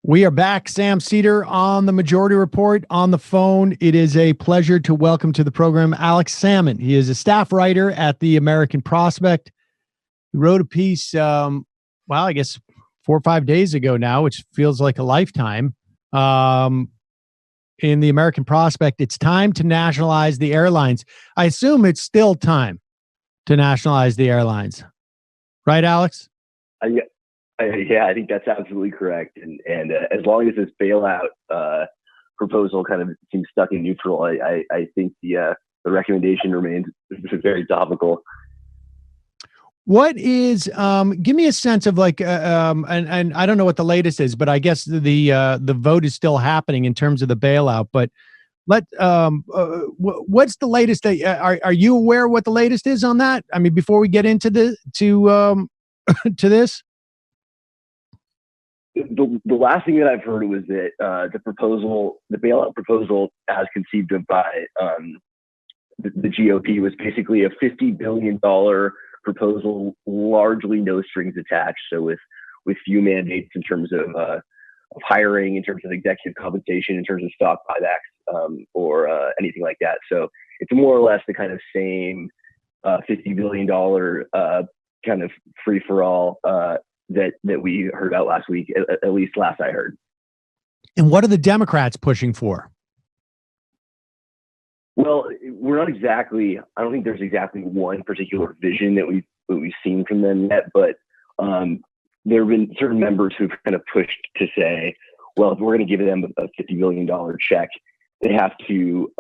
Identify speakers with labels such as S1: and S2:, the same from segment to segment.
S1: We are back. Sam Seder on the Majority Report on the phone. It is a pleasure to welcome to the program Alex Sammon. He is a staff writer at the American Prospect. He wrote a piece, I guess 4 or 5 days ago now, which feels like a lifetime. In the American Prospect, it's time to nationalize the airlines. I assume it's still time to nationalize the airlines. Right, Alex?
S2: Yeah, I think that's absolutely correct. And as long as this bailout proposal kind of seems stuck in neutral, I think the recommendation remains very topical.
S1: What is, give me a sense of like, and I don't know what the latest is, but I guess the vote is still happening in terms of the bailout. But what's the latest? Are you aware what the latest is on that? I mean, before we get into to this.
S2: The last thing that I've heard was that the bailout proposal, as conceived of by the GOP, was basically a $50 billion proposal, largely no strings attached. So with few mandates in terms of hiring, in terms of executive compensation, in terms of stock buybacks, or anything like that. So it's more or less the kind of same $50 billion kind of free for all that we heard about last week, at least last I heard.
S1: And what are the Democrats pushing for?
S2: Well, I don't think there's exactly one particular vision that we've seen from them yet, but there have been certain members who've kind of pushed to say, well, if we're going to give them a $50 billion check, they have to,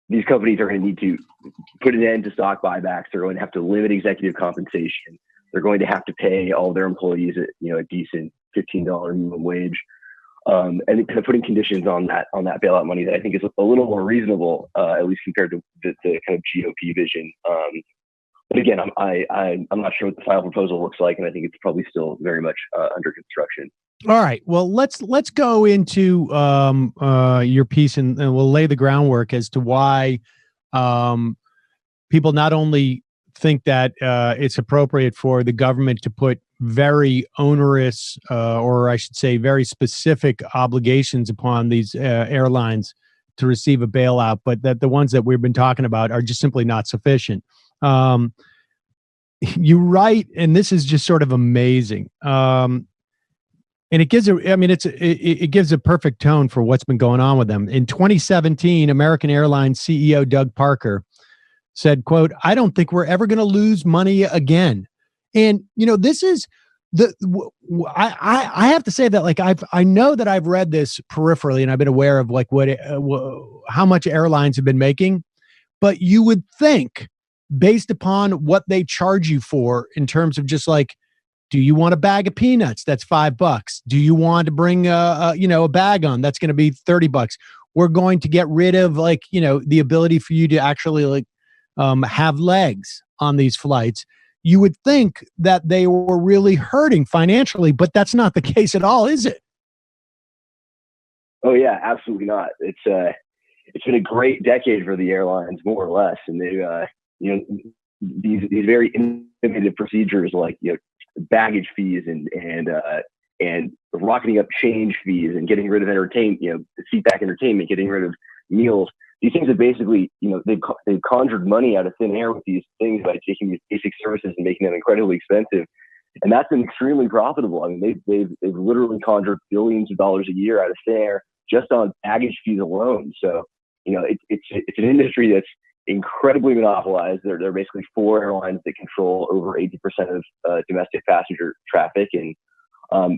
S2: these companies are going to need to put an end to stock buybacks. They're going to have to limit executive compensation. They're going to have to pay all their employees a decent $15 minimum wage, and kind of putting conditions on that bailout money that I think is a little more reasonable, at least compared to the kind of GOP vision. But again, I'm not sure what the final proposal looks like, and I think it's probably still very much under construction.
S1: All right. Well, let's go into your piece, and we'll lay the groundwork as to why people not only think that it's appropriate for the government to put very onerous, or I should say very specific obligations upon these airlines to receive a bailout, but that the ones that we've been talking about are just simply not sufficient. You write, and this is just sort of amazing. And it gives it gives a perfect tone for what's been going on with them. In 2017, American Airlines CEO Doug Parker said, quote, "I don't think we're ever going to lose money again." And, this is I have to say that, like, I know that I've read this peripherally and I've been aware of like how much airlines have been making, but you would think, based upon what they charge you for in terms of just like, do you want a bag of peanuts? That's $5. Do you want to bring a bag on? That's going to be $30. We're going to get rid of the ability for you to actually have legs on these flights. You would think that they were really hurting financially, but that's not the case at all, is it?
S2: Oh yeah, absolutely not. It's been a great decade for the airlines, more or less, and they these very innovative procedures like baggage fees and rocketing up change fees and getting rid of seat back entertainment, getting rid of meals. These things have basically, they've conjured money out of thin air with these things by taking these basic services and making them incredibly expensive, and that's been extremely profitable. I mean, they've literally conjured billions of dollars a year out of thin air just on baggage fees alone. So, it's an industry that's incredibly monopolized. There are basically 4 airlines that control over 80% of domestic passenger traffic, and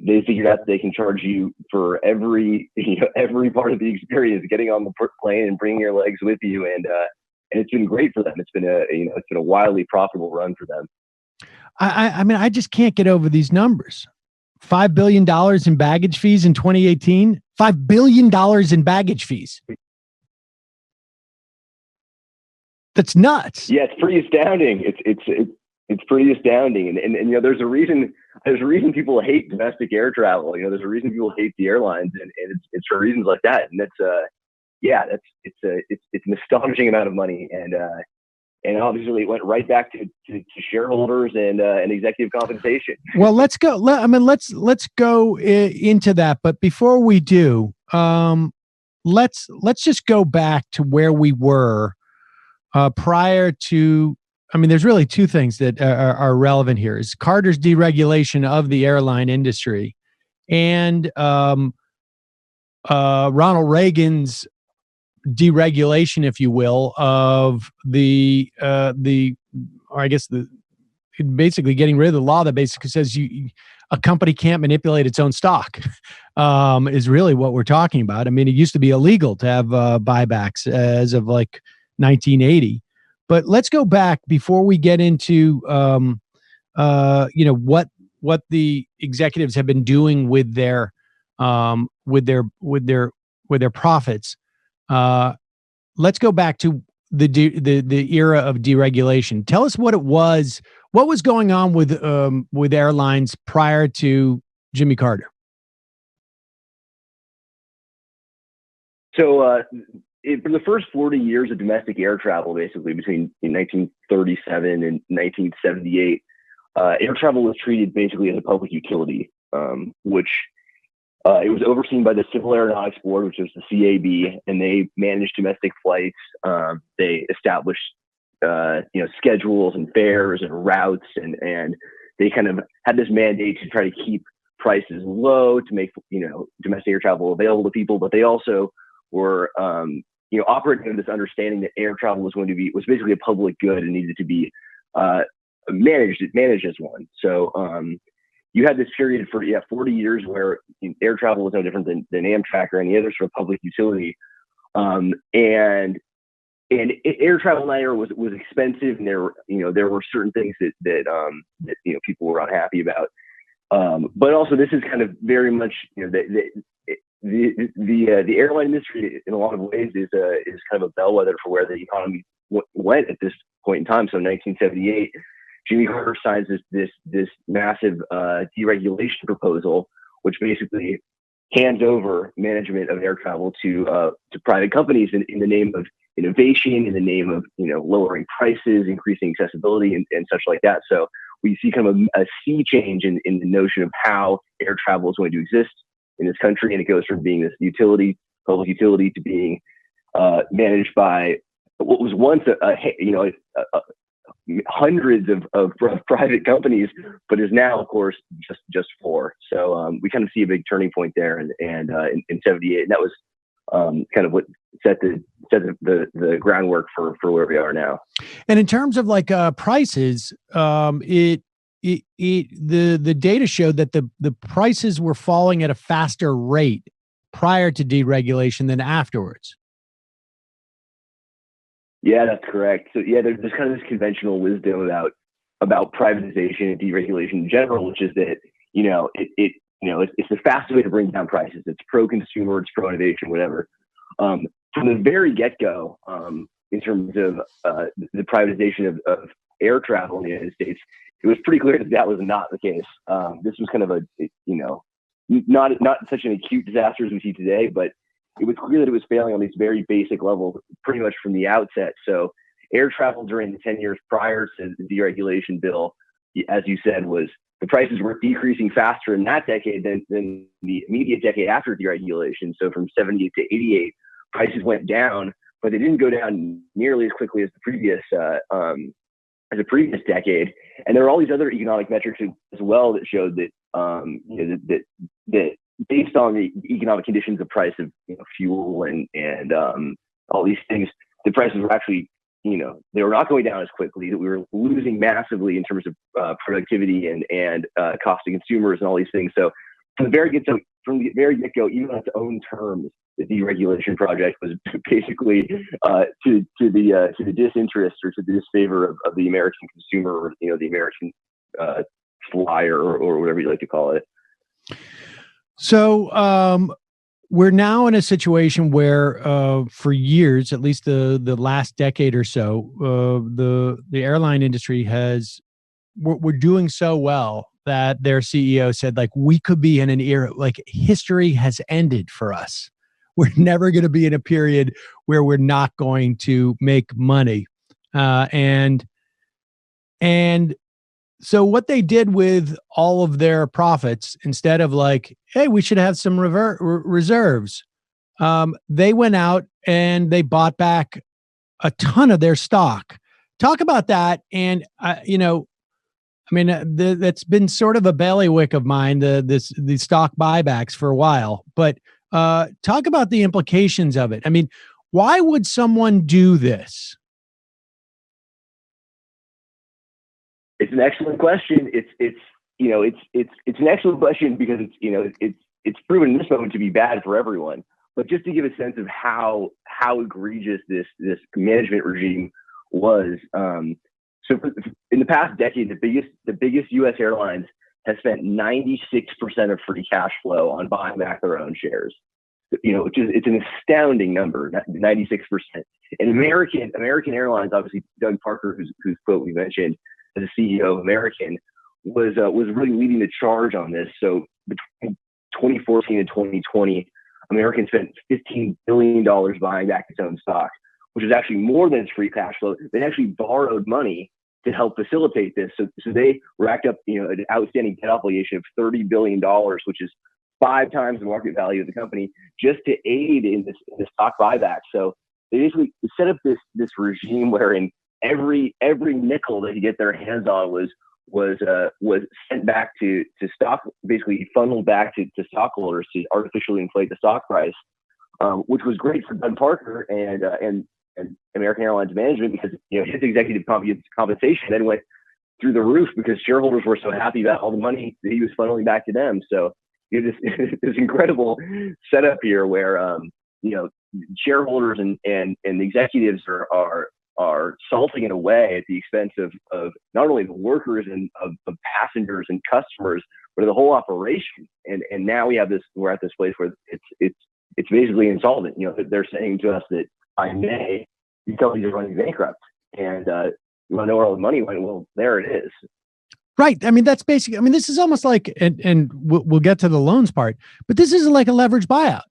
S2: they figured out that they can charge you for every part of the experience, getting on the plane and bringing your legs with you, and it's been great for them. It's been a wildly profitable run for them.
S1: I mean, I just can't get over these numbers. $5 billion in baggage fees in 2018. $5 billion in baggage fees. That's nuts.
S2: Yeah, it's pretty astounding. It's pretty astounding, and there's a reason people hate domestic air travel. There's a reason people hate the airlines, and it's for reasons like that. And it's an astonishing amount of money, and and obviously it went right back to shareholders and executive compensation.
S1: Well, let's go. Let's go into that. But before we do, let's just go back to where we were prior to. I mean, there's really two things that are relevant here: is Carter's deregulation of the airline industry, and Ronald Reagan's deregulation, if you will, of or I guess basically getting rid of the law that basically says a company can't manipulate its own stock, is really what we're talking about. I mean, it used to be illegal to have buybacks as of like 1980, but let's go back before we get into what the executives have been doing with their profits. Let's go back to the era of deregulation. Tell us what it was. What was going on with airlines prior to Jimmy Carter?
S2: So for the first 40 years of domestic air travel, basically between 1937 and 1978, air travel was treated basically as a public utility, which it was overseen by the Civil Aeronautics Board, which was the CAB, and they managed domestic flights. They established, schedules and fares and routes, and they kind of had this mandate to try to keep prices low to make domestic air travel available to people. But they also were, operating under this understanding that air travel was basically a public good and needed to be managed as one. So you had this period for 40 years where air travel was no different than Amtrak or any other sort of public utility, and air travel in that era was expensive, and there were certain things that people were unhappy about. But also, this is kind of very much the airline industry in a lot of ways is kind of a bellwether for where the economy went at this point in time. So in 1978. Jimmy Carter signs this massive deregulation proposal, which basically hands over management of air travel to private companies in the name of innovation, in the name of lowering prices, increasing accessibility, and such like that. So we see kind of a sea change in the notion of how air travel is going to exist in this country, and it goes from being this public utility, to being managed by what was once hundreds of private companies, but is now, of course, just four. So we kind of see a big turning point there, and in 78, and that was kind of what set the groundwork for where we are now.
S1: And in terms of like prices, the data showed that the prices were falling at a faster rate prior to deregulation than afterwards.
S2: Yeah, that's correct. So there's kind of this conventional wisdom about privatization and deregulation in general, which is that it's the fastest way to bring down prices. It's pro-consumer, it's pro-innovation, whatever. From the very get-go, in terms of the privatization of air travel in the United States, it was pretty clear that was not the case. This was kind of not such an acute disaster as we see today, but it was clear that it was failing on these very basic levels pretty much from the outset. So air travel during the 10 years prior to the deregulation bill, as you said, the prices were decreasing faster in that decade than the immediate decade after deregulation. So from 78 to 88, prices went down, but they didn't go down nearly as quickly as the previous decade. And there are all these other economic metrics as well that showed that that based on the economic conditions, the price of fuel and all these things, the prices were actually they were not going down as quickly. That we were losing massively in terms of productivity and cost to consumers and all these things. So from the very get-go, even on its own terms, the deregulation project was basically to the disinterest or to the disfavor of the American consumer, or the American flyer, or whatever you like to call it.
S1: So we're now in a situation where for years, at least the last decade or so, the airline industry we're doing so well that their CEO said, like, we could be in an era, like history has ended for us. We're never going to be in a period where we're not going to make money. And so what they did with all of their profits, instead of like, hey, we should have some reserves, they went out and they bought back a ton of their stock. Talk about that. And, that's been sort of a bailiwick of mine, the stock buybacks for a while. But talk about the implications of it. I mean, why would someone do this?
S2: It's an excellent question. It's an excellent question because it's proven in this moment to be bad for everyone. But just to give a sense of how egregious this management regime was, so in the past decade, the biggest U.S. airlines have spent 96% of free cash flow on buying back their own shares. It's an astounding number, 96%. And American Airlines, obviously, Doug Parker, whose quote we mentioned, as the CEO of American, was really leading the charge on this. So between 2014 and 2020, American spent $15 billion buying back its own stock, which is actually more than its free cash flow. They actually borrowed money to help facilitate this. So they racked up an outstanding debt obligation of $30 billion, which is 5 times the market value of the company, just to aid in this stock buyback. So they basically set up this regime wherein every nickel they could get their hands on was sent back to stock, basically funneled back to stockholders to artificially inflate the stock price, which was great for Doug Parker and American Airlines management, because his executive compensation then went through the roof because shareholders were so happy about all the money that he was funneling back to them. So this incredible setup here where shareholders and the executives are salting it away at the expense of not only the workers and of passengers and customers, but of the whole operation. And now we're at this place where it's basically insolvent. They're saying to us that by May, these companies are running bankrupt, and you want to know where all the money went? Well, there it is.
S1: Right. I mean, that's basically, this is almost like, and we'll get to the loans part, but this is like a leverage buyout,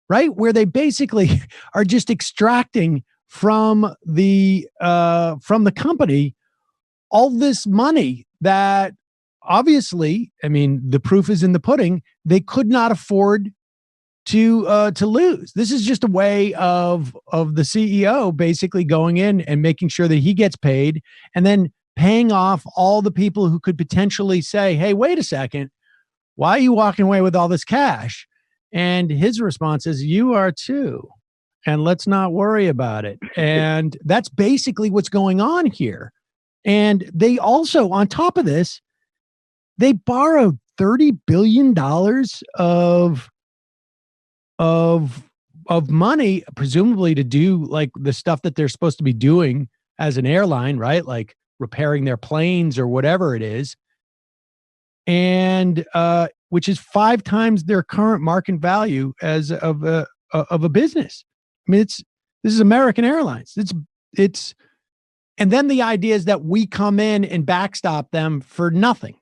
S1: right? Where they basically are just extracting from the company all this money that obviously, the proof is in the pudding. They could not afford to lose. This is just a way of the CEO basically going in and making sure that he gets paid, and then paying off all the people who could potentially say, hey, wait a second, why are you walking away with all this cash? And his response is, you are too. And let's not worry about it. And that's basically what's going on here. And they also, on top of this, they borrowed $30 billion of money, presumably to do like the stuff that they're supposed to be doing as an airline, right? Like repairing their planes or whatever it is. And which is 5 times their current market value as of a business. This is American Airlines. It's, and then the idea is that we come in and backstop them for nothing,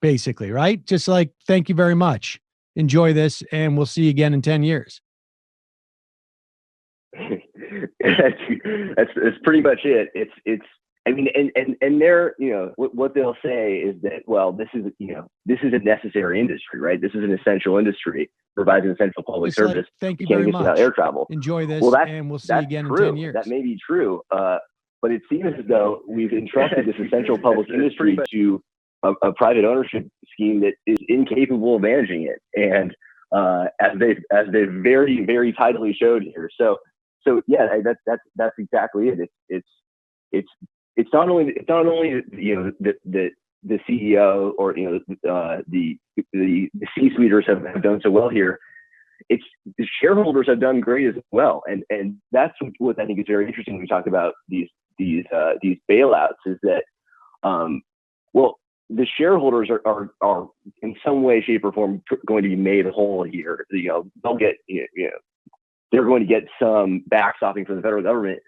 S1: basically, right? Just like, thank you very much. Enjoy this, and we'll see you again in 10 years.
S2: That's pretty much it. And they're, what they'll say is that, well, this is a necessary industry, right? This is an essential industry, provides an essential public service.
S1: Like, thank you very much.
S2: Without air travel.
S1: Enjoy this, and we'll see you again
S2: true.
S1: in 10 years.
S2: That may be true, but it seems as though we've entrusted this essential public industry to a private ownership scheme that is incapable of managing it, and as they very, very tidily showed here. So yeah, that's exactly it. It's not only the CEO or the C-suiters have done so well here. It's the shareholders have done great as well, and that's what I think is very interesting when we talk about these bailouts, is that the shareholders are in some way, shape, or form going to be made whole here. They'll get they're going to get some backstopping from the federal government.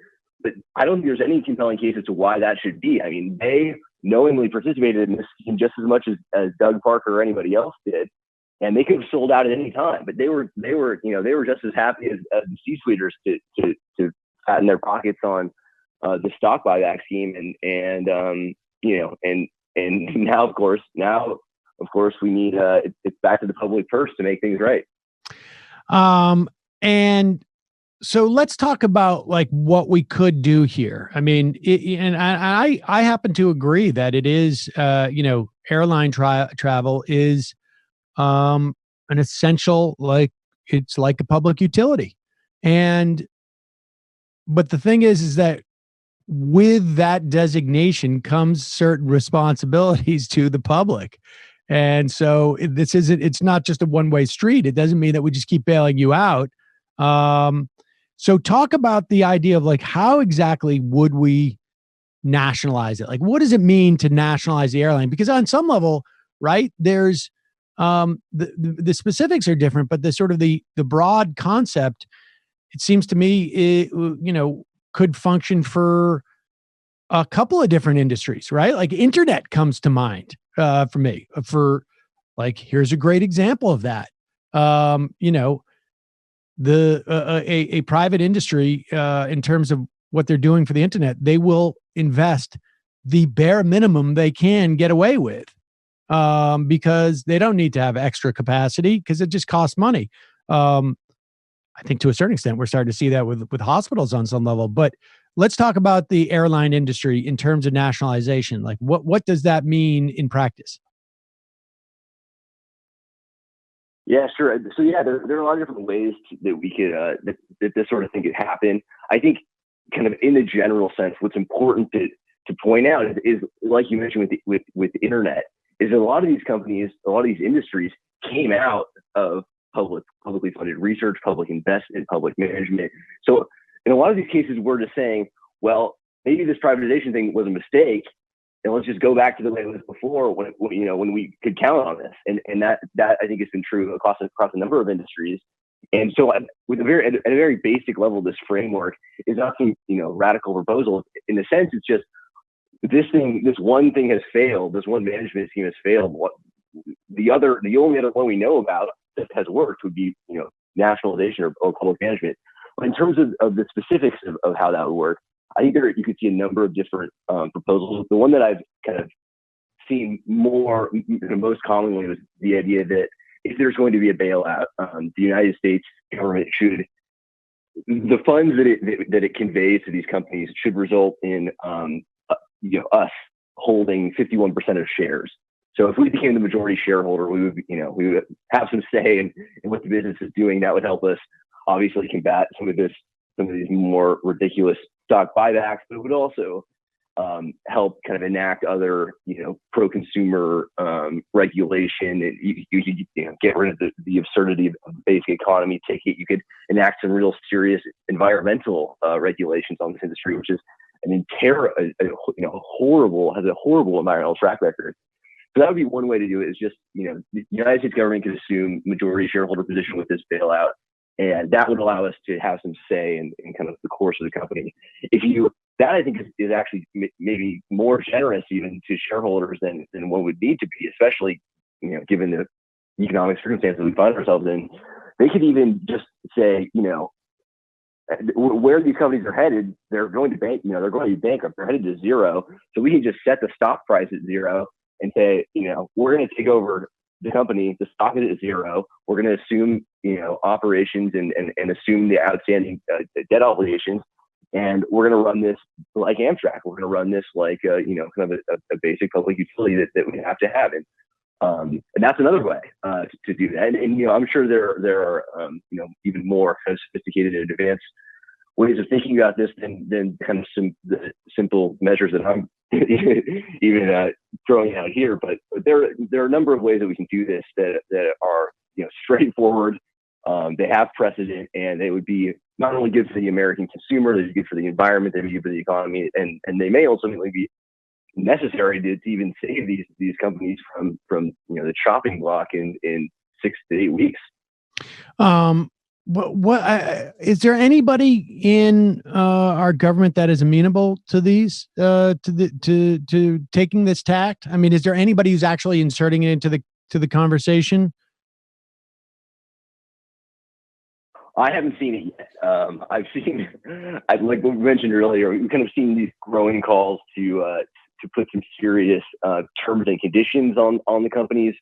S2: But I don't think there's any compelling case as to why that should be. They knowingly participated in this scheme just as much as Doug Parker or anybody else did, and they could have sold out at any time. But they were just as happy as the C-suiters to fatten their pockets on the stock buyback scheme, and now of course we need it's back to the public purse to make things right.
S1: And so let's talk about like what we could do here. I mean, and I happen to agree that it is, airline travel is an essential, like it's like a public utility. And but the thing is that with that designation comes certain responsibilities to the public. And so it's not just a one-way street. It doesn't mean that we just keep bailing you out. Um, so talk about the idea of like, how exactly would we nationalize it? Like, what does it mean to nationalize the airline? Because on some level, right, there's the specifics are different, but the sort of the broad concept, it seems to me, could function for a couple of different industries, right? Like internet comes to mind for me. For like, here's a great example of that. A private industry in terms of what they're doing for the internet, they will invest the bare minimum they can get away with because they don't need to have extra capacity because it just costs money. I think to a certain extent, we're starting to see that with hospitals on some level. But let's talk about the airline industry in terms of nationalization. Like, what does that mean in practice?
S2: Yeah, sure. So yeah, there are a lot of different ways that we could that this sort of thing could happen. I think, kind of in the general sense, what's important to point out is like you mentioned with internet, is a lot of these companies, a lot of these industries came out of publicly funded research, public investment, public management. So in a lot of these cases, we're just saying, well, maybe this privatization thing was a mistake, and let's just go back to the way it was before when we could count on this. And that I think has been true across a number of industries. And so at a very basic level, this framework is not some radical proposal. In a sense, it's just this one thing has failed. This one management scheme has failed. The only other one we know about that has worked would be nationalization or public management. But in terms of the specifics of how that would work, I think you could see a number of different proposals. The one that I've kind of seen most commonly was the idea that if there's going to be a bailout, the United States government should, the funds that it conveys to these companies should result in us holding 51% of shares. So if we became the majority shareholder, we would have some say in what the business is doing. That would help us obviously combat some of these more ridiculous stock buybacks, but it would also help kind of enact other pro-consumer regulation. And you get rid of the absurdity of the basic economy ticket. You could enact some real serious environmental regulations on this industry, which is horrible environmental track record. So that would be one way to do it, is just, the United States government could assume majority shareholder position with this bailout, and that would allow us to have some say in kind of the course of the company. That I think is actually maybe more generous even to shareholders than one would need to be, especially, given the economic circumstances we find ourselves in. They could even just say, where these companies are headed, they're going to they're going to be bankrupt. They're headed to zero. So we can just set the stock price at zero and say, we're going to take over the company. The stock is at zero. We're going to assume, operations and assume the outstanding debt obligations. And we're going to run this like Amtrak. We're going to run this like, kind of a basic public utility that we have to have. And that's another way to do that. And I'm sure there are, even more kind of sophisticated and advanced ways of thinking about this than kind of the simple measures that I'm even throwing out here. But there are a number of ways that we can do this that are straightforward. They have precedent, and they would be not only good for the American consumer, they'd be good for the environment, they'd be good for the economy, and they may ultimately be necessary to even save these companies from the chopping block in 6 to 8 weeks.
S1: What is there anybody in our government that is amenable to these to taking this tact? I mean, is there anybody who's actually inserting it into the conversation?
S2: I haven't seen it yet. I've seen, like what we mentioned earlier, we've kind of seen these growing calls to put some serious terms and conditions on the companies.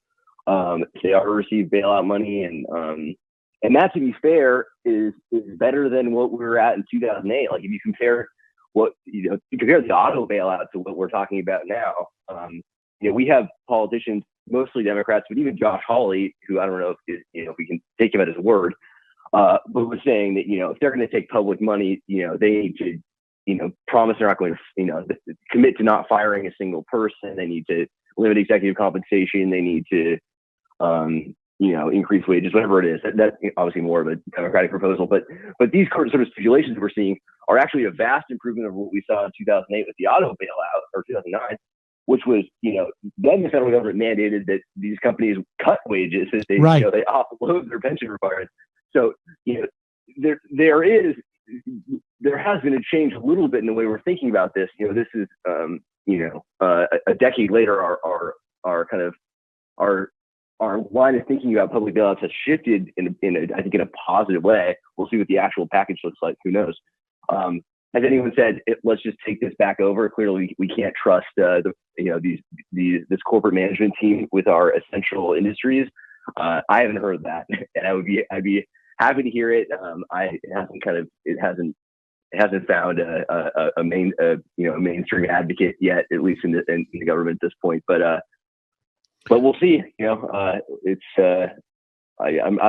S2: They are to receive bailout money, and that, to be fair, is better than what we were at in 2008. Like if you compare you compare the auto bailout to what we're talking about now. We have politicians, mostly Democrats, but even Josh Hawley, who I don't know if we can take him at his word, but was saying that if they're going to take public money, they need to promise they're not going to commit to not firing a single person. They need to limit executive compensation. They need to increase wages, whatever it is. That's obviously more of a Democratic proposal, but these sort of stipulations we're seeing are actually a vast improvement of what we saw in 2008 with the auto bailout, or 2009, which was, then the federal government mandated that these companies cut wages as they,
S1: right.
S2: They offload their pension requirements. So, there has been a change a little bit in the way we're thinking about this. This is, a decade later, our line of thinking about public bailouts has shifted I think in a positive way. We'll see what the actual package looks like. Who knows? Has anyone said, let's just take this back over? Clearly, we can't trust this corporate management team with our essential industries. I haven't heard that, and I'd be happy to hear it. It hasn't found a mainstream advocate yet, at least in the government at this point. But we'll see. I'm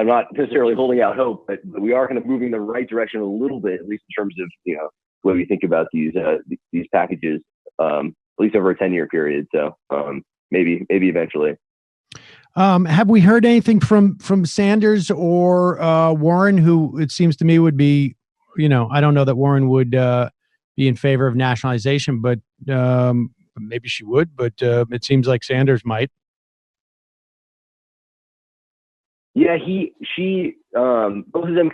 S2: not necessarily holding out hope, but we are kind of moving in the right direction a little bit, at least in terms of the way we think about these packages, at least over a 10-year period. So maybe eventually.
S1: Have we heard anything from Sanders or Warren, who it seems to me would be, I don't know that Warren would be in favor of nationalization, but maybe she would, but it seems like Sanders might.
S2: Yeah, she, both of them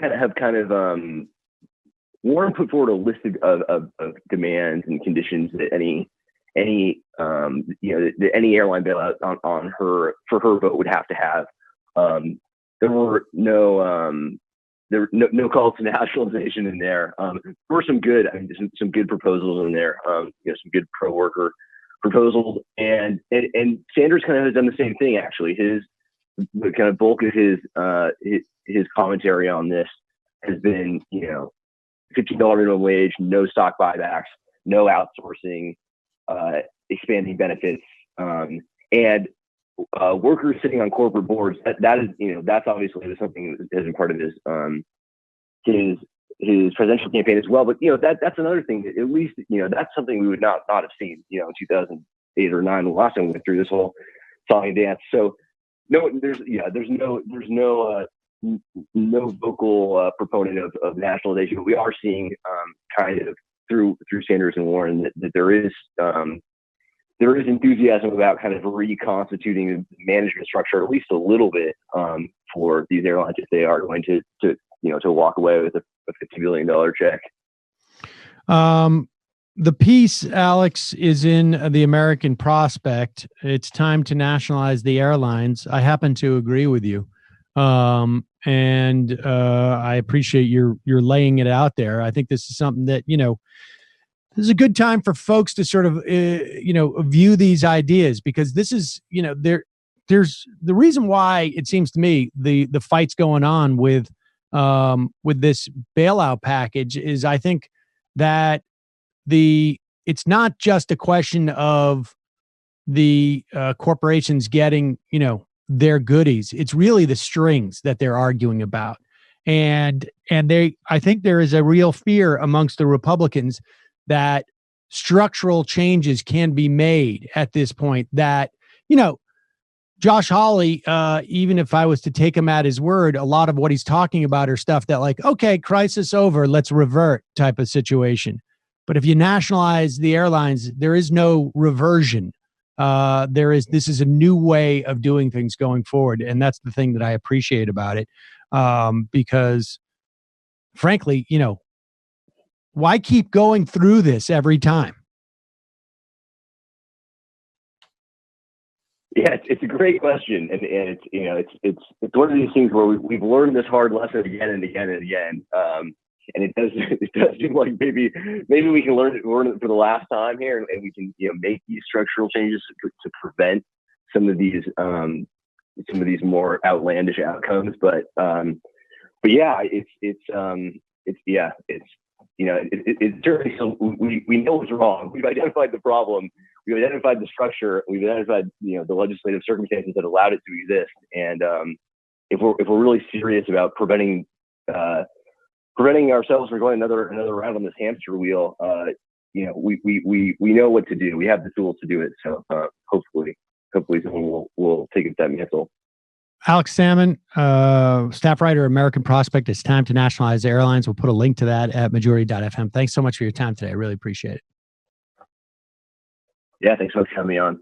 S2: Warren put forward a list of demands and conditions that any airline bailout for her vote would have to have. There were no calls to nationalization in there. There were some good proposals in there. Some good pro-worker proposals, and Sanders kind of has done the same thing. Actually, the kind of bulk of his commentary on this has been, $15 minimum wage, no stock buybacks, no outsourcing, expanding benefits, and workers sitting on corporate boards. That is, that's obviously something that has been part of his presidential campaign as well. But that's another thing that at least that's something we would not have seen in 2008 or 2009, the last time we went through this whole song and dance. So no, there's no vocal proponent of nationalization, but we are seeing kind of through Sanders and Warren that there is enthusiasm about kind of reconstituting the management structure, at least a little bit, for these airlines if they are going to walk away with a $50 billion check.
S1: The piece, Alex, is in the American Prospect. It's time to nationalize the airlines. I happen to agree with you. And I appreciate your laying it out there. I think this is something that, this is a good time for folks to sort of, view these ideas, because this is, there's the reason why it seems to me the fight's going on with this bailout package is I think that it's not just a question of the corporations getting, their goodies. It's really the strings that they're arguing about. And I think there is a real fear amongst the Republicans that structural changes can be made at this point that, Josh Hawley, even if I was to take him at his word, a lot of what he's talking about are stuff that like, okay, crisis over, let's revert type of situation. But if you nationalize the airlines, there is no reversion. This is a new way of doing things going forward. And that's the thing that I appreciate about it. Because frankly, why keep going through this every time?
S2: Yeah, it's a great question, and it's it's one of these things where we've learned this hard lesson again and again and again, and it does seem like maybe we can learn it for the last time here, and we can make these structural changes to prevent some of these more outlandish outcomes. But yeah, it's certainly, so we know what's wrong. We've identified the problem. We've identified the structure. We've identified the legislative circumstances that allowed it to exist. And if we're really serious about preventing ourselves from going another round on this hamster wheel, we know what to do. We have the tools to do it. So hopefully someone will take up that mantle.
S1: Alex Sammon, staff writer, American Prospect. It's time to nationalize airlines. We'll put a link to that at majority.fm. Thanks so much for your time today. I really appreciate it.
S2: Yeah, thanks so much for having me on.